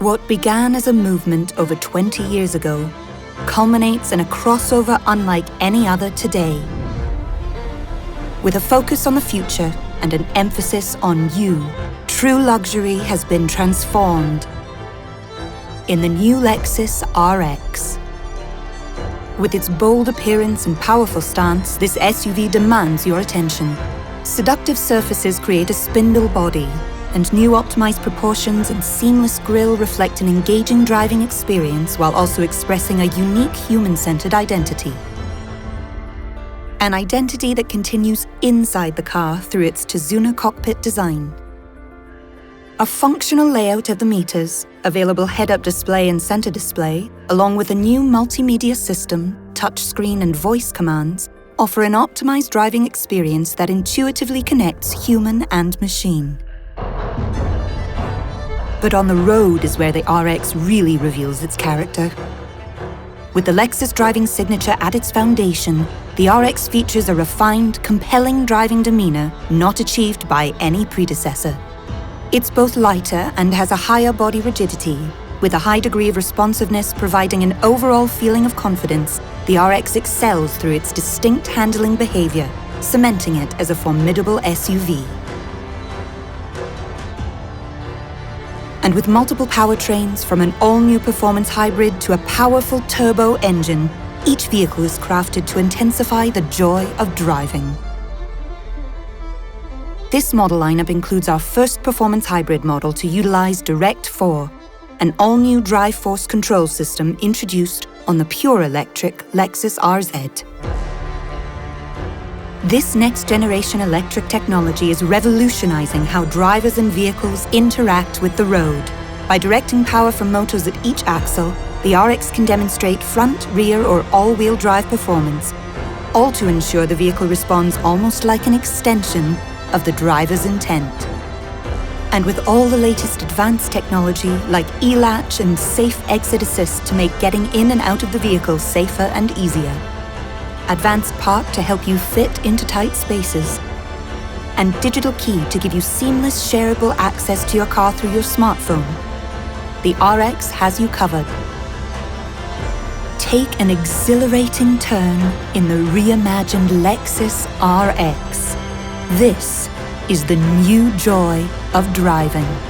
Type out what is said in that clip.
What began as a movement over 20 years ago culminates in a crossover unlike any other today. With a focus on the future and an emphasis on you, true luxury has been transformed in the new Lexus RX. With its bold appearance and powerful stance, this SUV demands your attention. Seductive surfaces create a spindle body, and new optimized proportions and seamless grille reflect an engaging driving experience while also expressing a unique human-centered identity. An identity that continues inside the car through its Tizuna cockpit design. A functional layout of the meters, available head-up display and center display, along with a new multimedia system, touchscreen and voice commands, offer an optimized driving experience that intuitively connects human and machine. But on the road is where the RX really reveals its character. With the Lexus driving signature at its foundation, the RX features a refined, compelling driving demeanor not achieved by any predecessor. It's both lighter and has a higher body rigidity. With a high degree of responsiveness providing an overall feeling of confidence, the RX excels through its distinct handling behavior, cementing it as a formidable SUV. And with multiple powertrains, from an all-new performance hybrid to a powerful turbo engine, each vehicle is crafted to intensify the joy of driving. This model lineup includes our first performance hybrid model to utilize Direct 4, an all-new drive force control system introduced on the pure electric Lexus RZ. This next-generation electric technology is revolutionizing how drivers and vehicles interact with the road. By directing power from motors at each axle, the RX can demonstrate front, rear, or all-wheel drive performance, all to ensure the vehicle responds almost like an extension of the driver's intent. And with all the latest advanced technology like e-latch and safe exit assist to make getting in and out of the vehicle safer and easier. Advanced park to help you fit into tight spaces. And digital key to give you seamless shareable access to your car through your smartphone. The RX has you covered. Take an exhilarating turn in the reimagined Lexus RX. This is the new joy of driving.